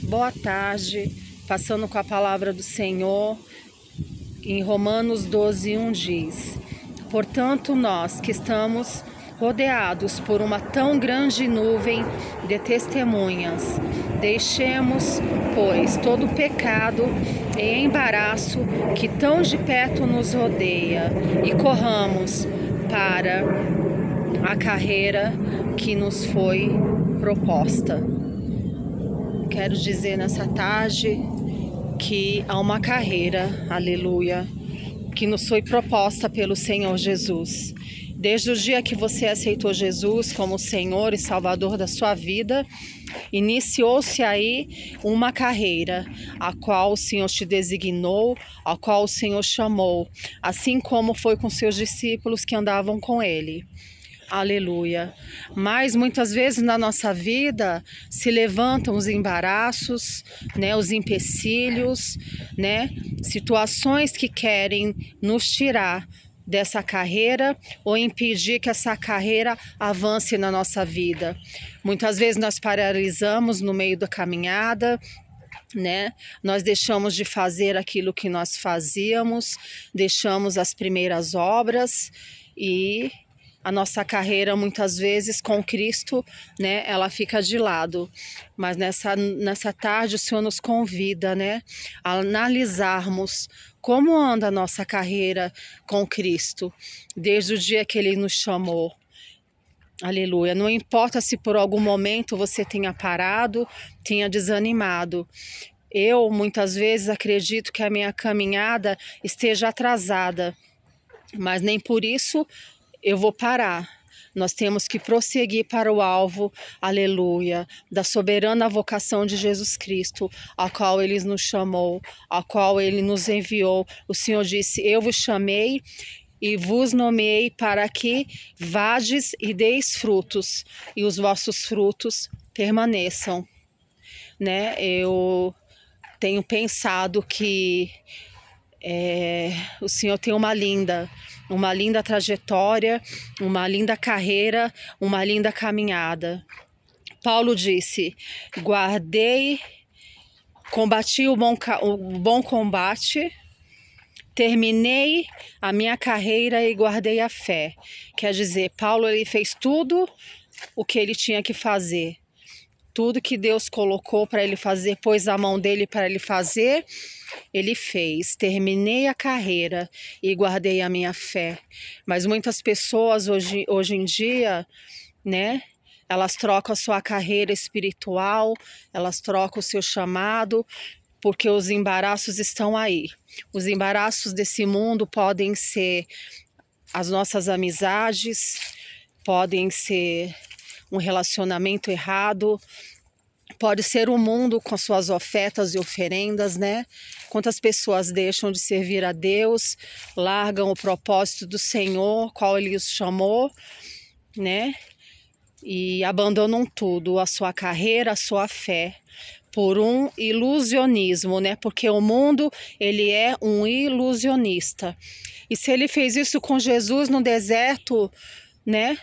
Boa tarde, passando com a palavra do Senhor, em Romanos 12:1 diz: Portanto, nós que estamos rodeados por uma tão grande nuvem de testemunhas, deixemos, pois, todo o pecado e embaraço que tão de perto nos rodeia e corramos para a carreira que nos foi proposta. Quero dizer nessa tarde que há uma carreira, aleluia, que nos foi proposta pelo Senhor Jesus. Desde o dia que você aceitou Jesus como Senhor e Salvador da sua vida, iniciou-se aí uma carreira, a qual o Senhor te designou, a qual o Senhor chamou, assim como foi com seus discípulos que andavam com ele. Aleluia. Mas muitas vezes na nossa vida se levantam os embaraços, né, os empecilhos, né, situações que querem nos tirar dessa carreira ou impedir que essa carreira avance na nossa vida. Muitas vezes nós paralisamos no meio da caminhada, né? Nós deixamos de fazer aquilo que nós fazíamos, deixamos as primeiras obras e a nossa carreira, muitas vezes, com Cristo, né, ela fica de lado. Mas nessa tarde o Senhor nos convida, né, a analisarmos como anda a nossa carreira com Cristo, desde o dia que Ele nos chamou. Aleluia. Não importa se por algum momento você tenha parado, tenha desanimado. Eu, muitas vezes, acredito que a minha caminhada esteja atrasada, mas nem por isso eu vou parar. Nós temos que prosseguir para o alvo, aleluia, da soberana vocação de Jesus Cristo, a qual Ele nos chamou, a qual Ele nos enviou. O Senhor disse: eu vos chamei e vos nomeei para que vades e deis frutos, e os vossos frutos permaneçam. Né? Eu tenho pensado que o Senhor tem uma linda trajetória, uma linda carreira, uma linda caminhada. Paulo disse: combati o bom combate, terminei a minha carreira e guardei a fé. Quer dizer, Paulo ele fez tudo o que ele tinha que fazer. Tudo que Deus colocou para ele fazer, pôs a mão dele para ele fazer, ele fez. Terminei a carreira e guardei a minha fé. Mas muitas pessoas hoje em dia, né, elas trocam a sua carreira espiritual, elas trocam o seu chamado, porque os embaraços estão aí. Os embaraços desse mundo podem ser as nossas amizades, podem ser um relacionamento errado, pode ser o mundo com suas ofertas e oferendas, né? Quantas pessoas deixam de servir a Deus, largam o propósito do Senhor, qual Ele os chamou, né? E abandonam tudo, a sua carreira, a sua fé, por um ilusionismo, né? Porque o mundo, ele é um ilusionista. E se ele fez isso com Jesus no deserto, né?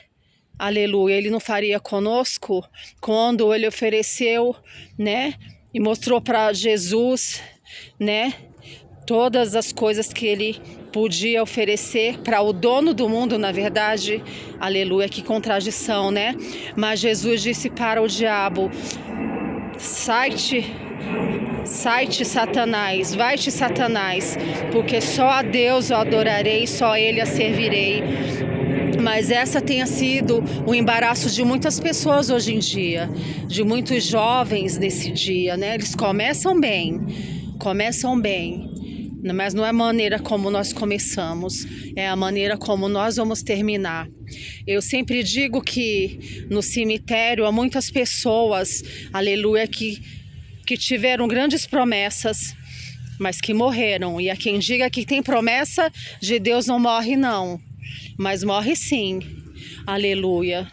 Aleluia, Ele não faria conosco quando Ele ofereceu, né? E mostrou para Jesus, né? Todas as coisas que Ele podia oferecer para o dono do mundo, na verdade. Aleluia, que contradição, né? Mas Jesus disse para o diabo: sai-te, Satanás, vai-te, Satanás, porque só a Deus eu adorarei, só a Ele a servirei. Mas essa tenha sido o embaraço de muitas pessoas hoje em dia, de muitos jovens nesse dia, né? Eles começam bem, mas não é a maneira como nós começamos, é a maneira como nós vamos terminar. Eu sempre digo que no cemitério há muitas pessoas, aleluia, que tiveram grandes promessas, mas que morreram. E há quem diga que tem promessa de Deus não morre não, mas morre sim, aleluia.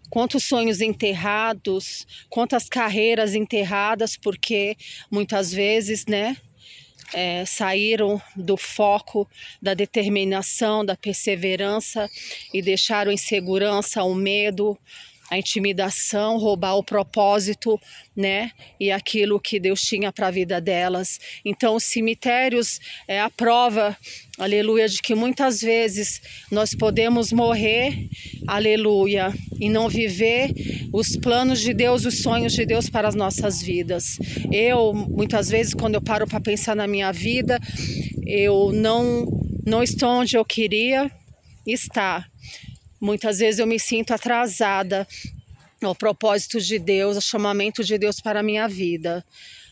Quantos sonhos enterrados, quantas carreiras enterradas, porque muitas vezes, né, saíram do foco, da determinação, da perseverança e deixaram em segurança o medo, a intimidação, roubar o propósito, né? E aquilo que Deus tinha para a vida delas. Então, os cemitérios é a prova, aleluia, de que muitas vezes nós podemos morrer, aleluia, e não viver os planos de Deus, os sonhos de Deus para as nossas vidas. Muitas vezes, quando eu paro para pensar na minha vida, eu não estou onde eu queria estar. Muitas vezes eu me sinto atrasada ao propósito de Deus, ao chamamento de Deus para a minha vida.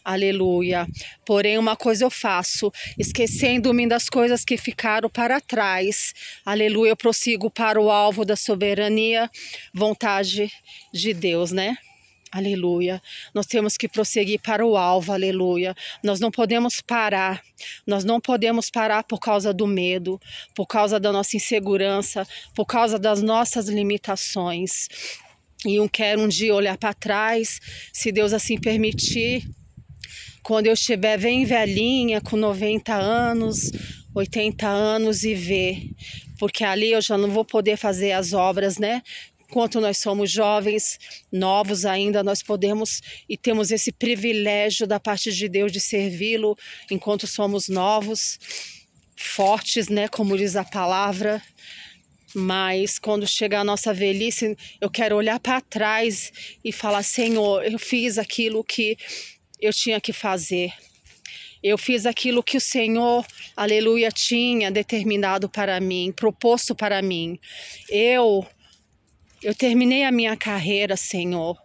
Aleluia. Porém, uma coisa eu faço, esquecendo-me das coisas que ficaram para trás. Aleluia, eu prossigo para o alvo da soberania, vontade de Deus, né? Aleluia. Nós temos que prosseguir para o alvo, aleluia. Nós não podemos parar. Nós não podemos parar por causa do medo, por causa da nossa insegurança, por causa das nossas limitações. E eu quero um dia olhar para trás, se Deus assim permitir, quando eu estiver bem velhinha, com 90 anos, 80 anos e ver. Porque ali eu já não vou poder fazer as obras, né? Enquanto nós somos jovens, novos ainda, nós podemos e temos esse privilégio da parte de Deus de servi-lo enquanto somos novos, fortes, né, como diz a palavra. Mas quando chegar a nossa velhice, eu quero olhar para trás e falar: Senhor, eu fiz aquilo que eu tinha que fazer. Eu fiz aquilo que o Senhor, aleluia, tinha determinado para mim, proposto para mim. Eu terminei a minha carreira, Senhor,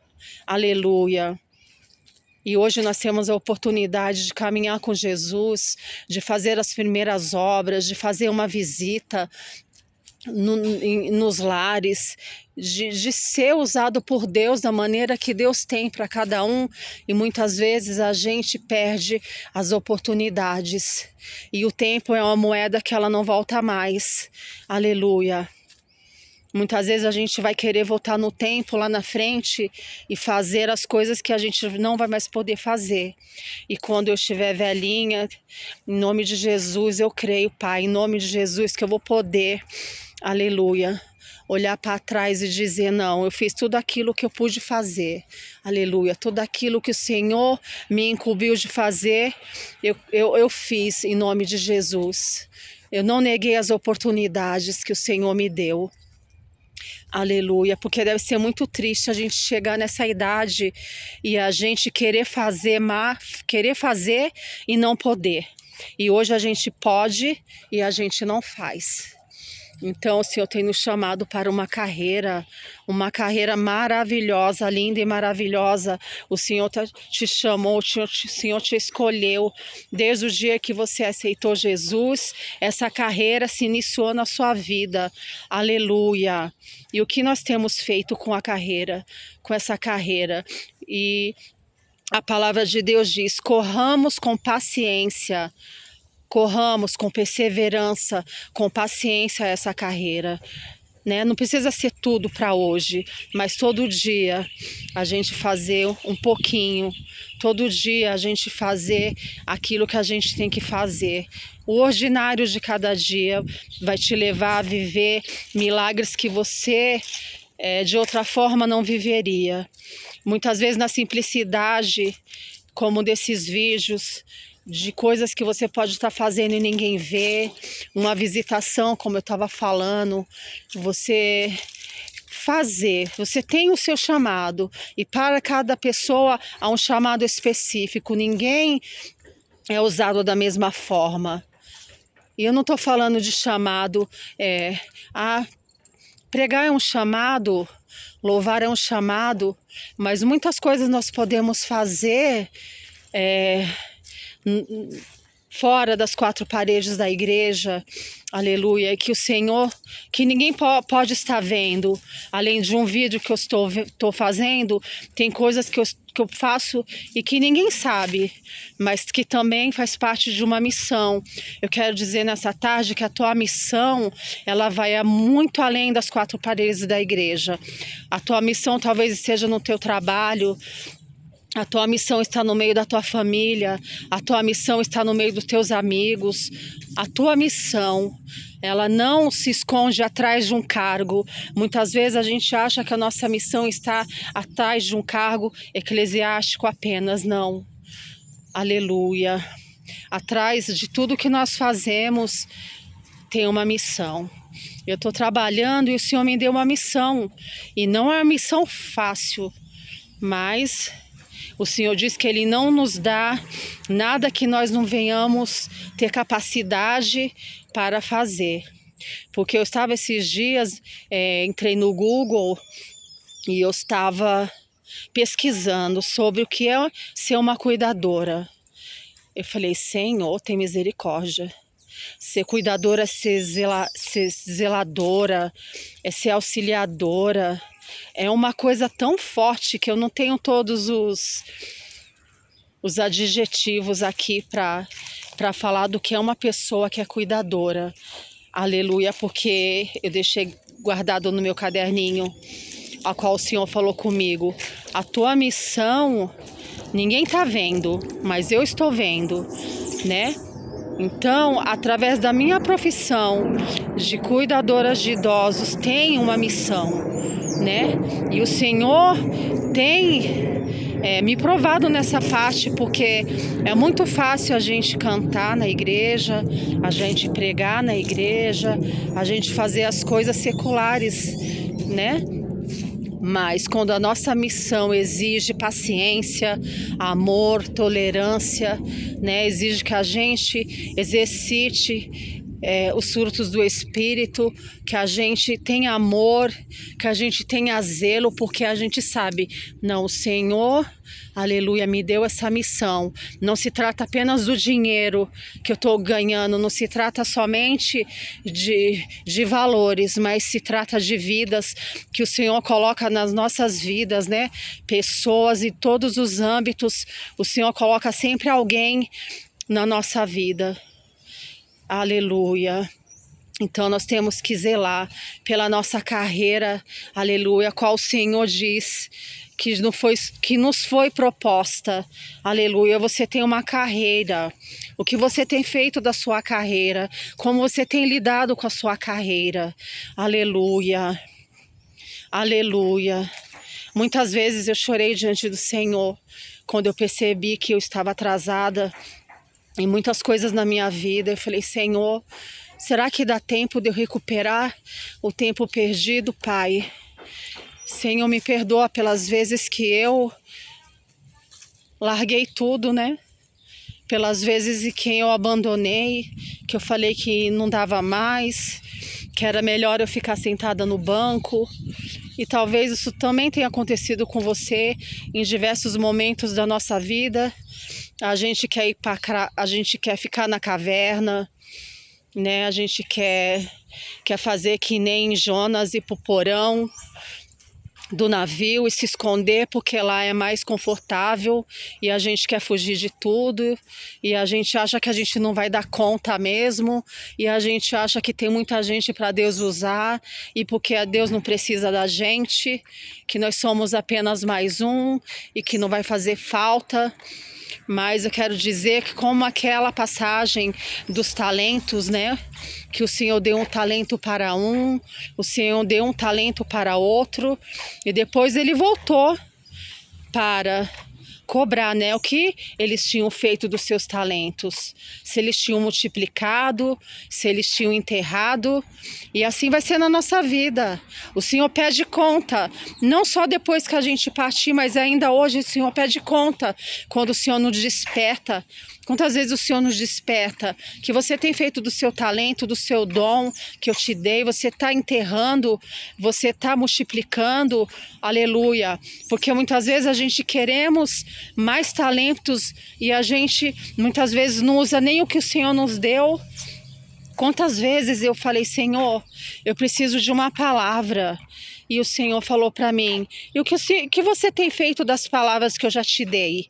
aleluia. E hoje nós temos a oportunidade de caminhar com Jesus, de fazer as primeiras obras, de fazer uma visita nos lares, de ser usado por Deus da maneira que Deus tem para cada um. E muitas vezes a gente perde as oportunidades. E o tempo é uma moeda que ela não volta mais. Aleluia. Muitas vezes a gente vai querer voltar no tempo lá na frente e fazer as coisas que a gente não vai mais poder fazer. E quando eu estiver velhinha, em nome de Jesus, eu creio, Pai, em nome de Jesus, que eu vou poder, aleluia, olhar para trás e dizer: não, eu fiz tudo aquilo que eu pude fazer, aleluia, tudo aquilo que o Senhor me incumbiu de fazer, eu fiz em nome de Jesus. Eu não neguei as oportunidades que o Senhor me deu. Aleluia, porque deve ser muito triste a gente chegar nessa idade e a gente querer fazer e não poder. E hoje a gente pode e a gente não faz. Então o Senhor tem nos chamado para uma carreira maravilhosa, linda e maravilhosa. O Senhor te chamou, o Senhor te escolheu. Desde o dia que você aceitou Jesus, essa carreira se iniciou na sua vida. Aleluia. E o que nós temos feito com essa carreira? E a palavra de Deus diz: corramos com paciência. Corramos com perseverança, com paciência essa carreira, né? Não precisa ser tudo para hoje, mas todo dia a gente fazer um pouquinho, todo dia a gente fazer aquilo que a gente tem que fazer. O ordinário de cada dia vai te levar a viver milagres que você de outra forma não viveria. Muitas vezes na simplicidade, como desses vídeos, de coisas que você pode estar fazendo e ninguém vê, uma visitação, como eu estava falando, você tem o seu chamado, e para cada pessoa há um chamado específico, ninguém é usado da mesma forma. E eu não estou falando de chamado, pregar é um chamado, louvar é um chamado, mas muitas coisas nós podemos fazer fora das quatro paredes da igreja, aleluia, e que o Senhor, que ninguém pode estar vendo, além de um vídeo que eu estou fazendo, tem coisas que eu faço e que ninguém sabe, mas que também faz parte de uma missão. Eu quero dizer nessa tarde que a tua missão, ela vai muito além das quatro paredes da igreja. A tua missão talvez seja no teu trabalho, A tua missão está no meio da tua família, a tua missão está no meio dos teus amigos. A tua missão, ela não se esconde atrás de um cargo. Muitas vezes a gente acha que a nossa missão está atrás de um cargo eclesiástico apenas, não. Aleluia. Atrás de tudo que nós fazemos tem uma missão. Eu estou trabalhando e o Senhor me deu uma missão. E não é uma missão fácil, mas o Senhor diz que Ele não nos dá nada que nós não venhamos ter capacidade para fazer. Porque eu estava esses dias, entrei no Google e eu estava pesquisando sobre o que é ser uma cuidadora. Eu falei, Senhor, tem misericórdia. Ser cuidadora é ser zeladora, é ser auxiliadora. É uma coisa tão forte que eu não tenho todos os adjetivos aqui para falar do que é uma pessoa que é cuidadora. Aleluia, porque eu deixei guardado no meu caderninho, a qual o Senhor falou comigo. A tua missão, ninguém está vendo, mas eu estou vendo, né? Então, através da minha profissão de cuidadoras de idosos, tem uma missão, né? E o Senhor tem me provado nessa parte, porque é muito fácil a gente cantar na igreja, a gente pregar na igreja, a gente fazer as coisas seculares, né? Mas quando a nossa missão exige paciência, amor, tolerância, né? Exige que a gente exercite os frutos do Espírito, que a gente tenha amor, que a gente tenha zelo, porque a gente sabe, não, o Senhor, aleluia, me deu essa missão. Não se trata apenas do dinheiro que eu estou ganhando, não se trata somente de valores, mas se trata de vidas que o Senhor coloca nas nossas vidas, né? Pessoas em todos os âmbitos, o Senhor coloca sempre alguém na nossa vida. Aleluia. Então nós temos que zelar pela nossa carreira, aleluia, qual o Senhor diz que nos foi proposta. Aleluia, você tem uma carreira. O que você tem feito da sua carreira? Como você tem lidado com a sua carreira? Aleluia. Aleluia. Muitas vezes eu chorei diante do Senhor quando eu percebi que eu estava atrasada em muitas coisas na minha vida. Eu falei, Senhor, será que dá tempo de eu recuperar o tempo perdido, Pai? Senhor, me perdoa pelas vezes que eu larguei tudo, né? Pelas vezes em que eu abandonei, que eu falei que não dava mais, que era melhor eu ficar sentada no banco. E talvez isso também tenha acontecido com você em diversos momentos da nossa vida. A gente quer ficar na caverna, né? A gente quer fazer que nem Jonas, ir pro porão do navio e se esconder porque lá é mais confortável, e a gente quer fugir de tudo, e a gente acha que a gente não vai dar conta mesmo, e a gente acha que tem muita gente para Deus usar, e porque Deus não precisa da gente, que nós somos apenas mais um e que não vai fazer falta. Mas eu quero dizer que, como aquela passagem dos talentos, né? Que o Senhor deu um talento para um, o Senhor deu um talento para outro, e depois ele voltou para cobrar, né, o que eles tinham feito dos seus talentos, se eles tinham multiplicado, se eles tinham enterrado. E assim vai ser na nossa vida. O Senhor pede conta, não só depois que a gente partir, mas ainda hoje o Senhor pede conta, quando o Senhor nos desperta. Quantas vezes o Senhor nos desperta, que você tem feito do seu talento, do seu dom que eu te dei, você está enterrando, você está multiplicando, aleluia. Porque muitas vezes a gente queremos mais talentos e a gente muitas vezes não usa nem o que o Senhor nos deu. Quantas vezes eu falei, Senhor, eu preciso de uma palavra. E o Senhor falou para mim, e o que você tem feito das palavras que eu já te dei?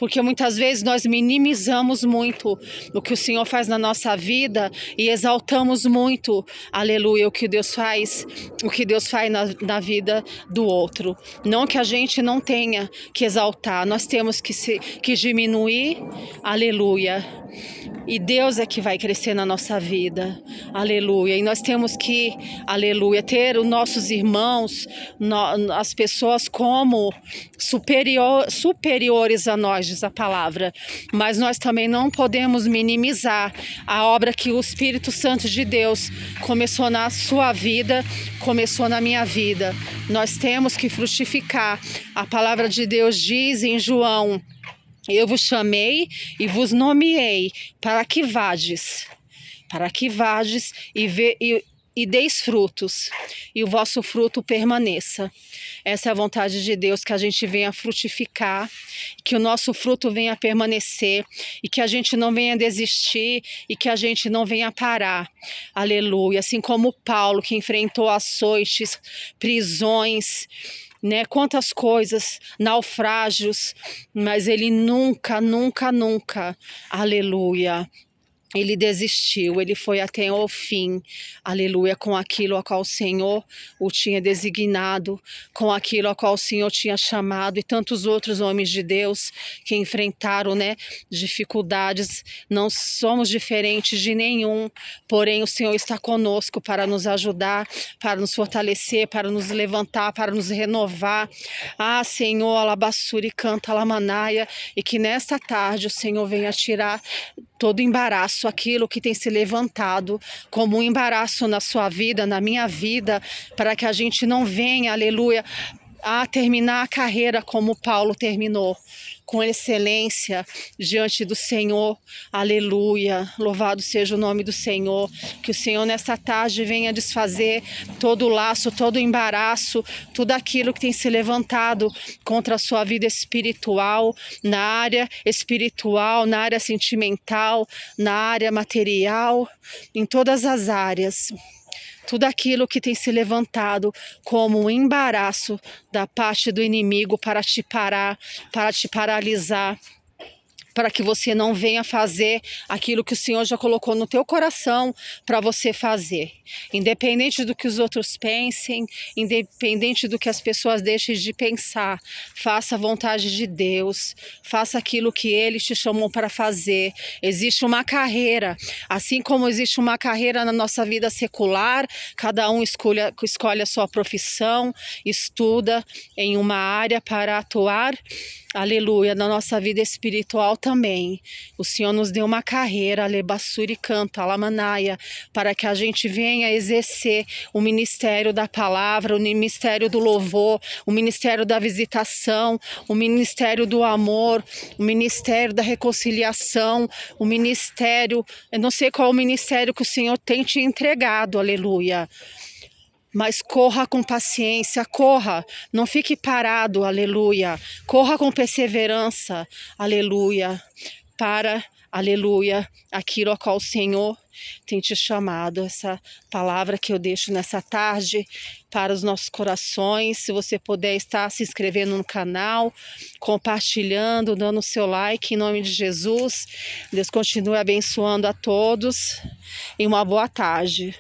porque muitas vezes nós minimizamos muito o que o Senhor faz na nossa vida e exaltamos muito, aleluia, o que Deus faz na vida do outro. Não que a gente não tenha que exaltar, nós temos que diminuir, aleluia. E Deus é que vai crescer na nossa vida, aleluia. E nós temos que, aleluia, ter os nossos irmãos, as pessoas como superiores a nós, diz a palavra. Mas nós também não podemos minimizar a obra que o Espírito Santo de Deus começou na sua vida, começou na minha vida. Nós temos que frutificar. A palavra de Deus diz em João: eu vos chamei e vos nomeei para que vades e deis frutos, e o vosso fruto permaneça. Essa é a vontade de Deus, que a gente venha frutificar, que o nosso fruto venha permanecer, e que a gente não venha desistir, e que a gente não venha parar. Aleluia. Assim como Paulo, que enfrentou açoites, prisões, né, quantas coisas, naufrágios, mas ele nunca, aleluia, ele desistiu, ele foi até o fim, aleluia, com aquilo a qual o Senhor o tinha designado, com aquilo a qual o Senhor tinha chamado, e tantos outros homens de Deus que enfrentaram, né, dificuldades. Não somos diferentes de nenhum, porém o Senhor está conosco para nos ajudar, para nos fortalecer, para nos levantar, para nos renovar. Ah, Senhor, alabassuri canta alamanaia, e que nesta tarde o Senhor venha tirar todo embaraço, aquilo que tem se levantado como um embaraço na sua vida, na minha vida, para que a gente não venha, aleluia, a terminar a carreira como Paulo terminou, com excelência diante do Senhor, aleluia, louvado seja o nome do Senhor. Que o Senhor nesta tarde venha desfazer todo o laço, todo o embaraço, tudo aquilo que tem se levantado contra a sua vida espiritual, na área espiritual, na área sentimental, na área material, em todas as áreas. Tudo aquilo que tem se levantado como um embaraço da parte do inimigo para te parar, para te paralisar, para que você não venha fazer aquilo que o Senhor já colocou no teu coração para você fazer. Independente do que os outros pensem, independente do que as pessoas deixem de pensar, faça a vontade de Deus, faça aquilo que Ele te chamou para fazer. Existe uma carreira, assim como existe uma carreira na nossa vida secular, cada um escolhe a sua profissão, estuda em uma área para atuar, aleluia, na nossa vida espiritual também. O Senhor nos deu uma carreira, alebassuri canta, alamanaia, para que a gente venha exercer o ministério da palavra, o ministério do louvor, o ministério da visitação, o ministério do amor, o ministério da reconciliação, o ministério, eu não sei qual é o ministério que o Senhor tem te entregado, aleluia. Mas corra com paciência, corra, não fique parado, aleluia. Corra com perseverança, aleluia, para, aleluia, aquilo a qual o Senhor tem te chamado. Essa palavra que eu deixo nessa tarde para os nossos corações. Se você puder estar se inscrevendo no canal, compartilhando, dando o seu like, em nome de Jesus. Deus continue abençoando a todos e uma boa tarde.